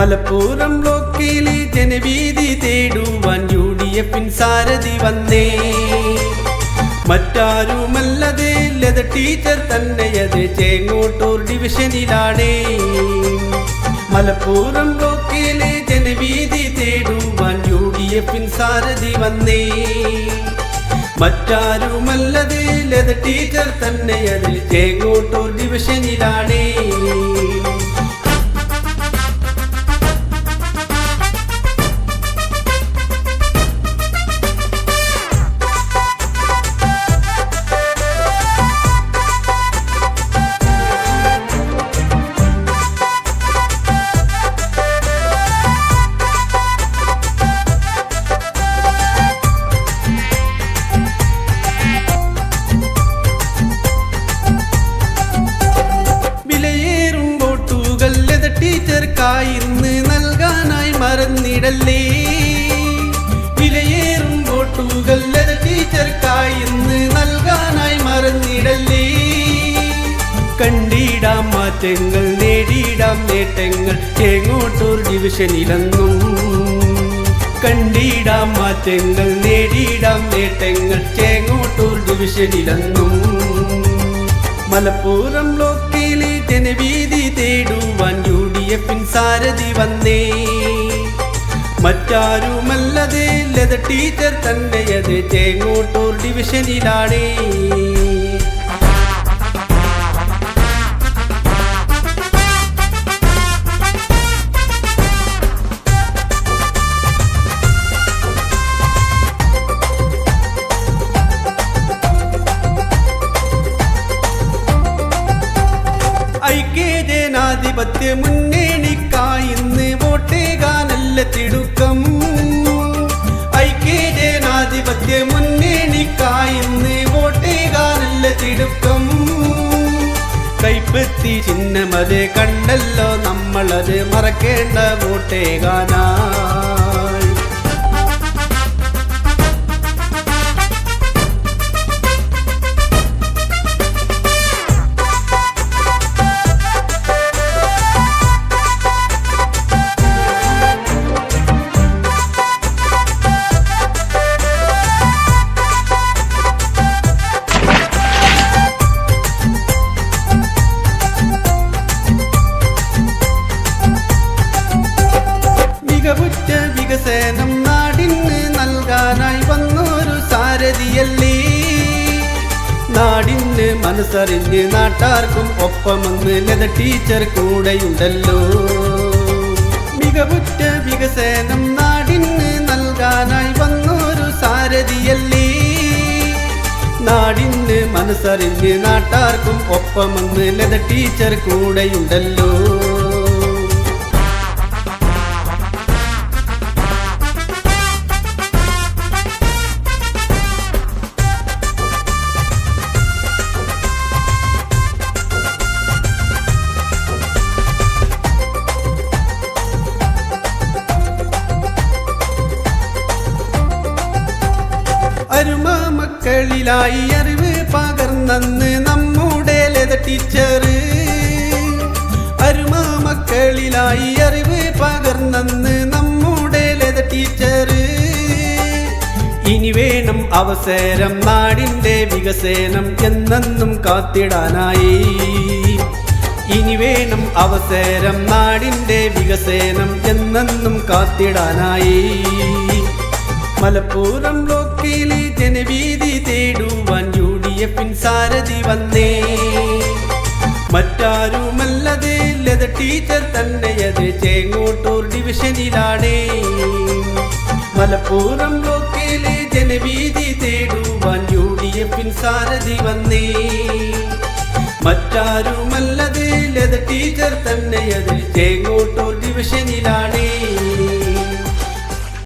മലപ്പുറം ബ്ലോക്കിലെ ജനവീതി തേടുവാൻ UDF സാരഥി വന്നേ. മറ്റാരുമല്ലതേ Latha teacher തന്നെയത് Chengottur ഡിവിഷനിലാണേ. Malappuram ബ്ലോക്കിലെ ജനവീതി തേടുവാൻ UDF സാരഥി വന്നേ. മറ്റാരുമല്ലതേ ലത ടീച്ചർ തന്നെയത് ചേങ്ങോട്ടൂർ ഡിവിഷനിലാണേ. ടീച്ചർക്കായിന്ന് നൽകാനായി മറന്നിടല്ലേ. വിലയേറും വോട്ടുകൾ ടീച്ചർക്കായിന്ന് നൽകാനായി മറന്നിടല്ലേ. കണ്ടിടാം മാറ്റങ്ങൾ, നേടിയിടാം നേട്ടങ്ങൾ ചേങ്ങോട്ടൂർ ഡിവിഷനിലെന്നും. കണ്ടിടാം മാറ്റങ്ങൾ, നേടിയിടാം നേട്ടങ്ങൾ ചേങ്ങോട്ടൂർ ഡിവിഷനിലെന്നും. മലപ്പുറം ബ്ലോക്കിലെ ജനവീതി തേടുവാൻ UDF സാരഥി വന്നേ. മറ്റാരുമല്ലതേ ലത ടീച്ചർ തന്നെയത് ചേങ്ങോട്ടൂർ ഡിവിഷനിലാണേ. ഐക്യജനാധിപത്യ മുന്നണിക്കായിന്ന് വോട്ടേകാനല്ല തിടുക്കം. ഐക്യജനാധിപത്യ മുന്നണിക്കായിന്ന് വോട്ടേകാനല്ല തിടുക്കം. കൈപ്പത്തി ചിഹ്നമത് കണ്ടല്ലോ നമ്മളത് മറക്കേണ്ട വോട്ടേകാനായി. വികസനം നാടിന് നൽകാനായി വന്നൊരു സാരഥിയല്ലേ. നാടിന് മനസ്സറിഞ്ഞ് നാട്ടാർക്കും ഒപ്പമെന്ന് ലത ടീച്ചർ കൂടെയുണ്ടല്ലോ. മികവുറ്റ വികസനം നാടിന് നൽകാനായി വന്നൊരു സാരഥിയല്ലേ. നാടിന് മനസ്സറിഞ്ഞ് നാട്ടാർക്കും ഒപ്പമെന്ന് ലത ടീച്ചർ കൂടെയുണ്ടല്ലോ. അരുമ മക്കളിലായി അറിവ് പകർന്നന്ന് നമ്മുടെ ലത ടീച്ചർ. അരുമ മക്കളിലായി അറിവ് പകർന്നന്ന് നമ്മുടെ ലത ടീച്ചർ. ഇനി വേണം അവസരം നാടിൻ്റെ വികസനം എന്നെന്നും കാത്തിടാനായി. ഇനി വേണം അവസരം നാടിൻ്റെ വികസനം എന്നെന്നും കാത്തിടാനായി. മലപ്പുറം ബ്ലോക്കിലെ ജനവീതി തേടുവാൻ UDF സാരഥി വന്നേ. മറ്റാരുമല്ലതേ ലത ടീച്ചർ തന്നെയത് ചേങ്ങോട്ടൂർ ഡിവിഷനിലാണേ. മലപ്പുറം ബ്ലോക്കിലെ ജനവീതി തേടുവാൻ UDF സാരഥി വന്നേ. മറ്റാരുമല്ലതേ ലത ടീച്ചർ തന്നെയത് ചേങ്ങോട്ടൂർ ഡിവിഷനിലാണേ.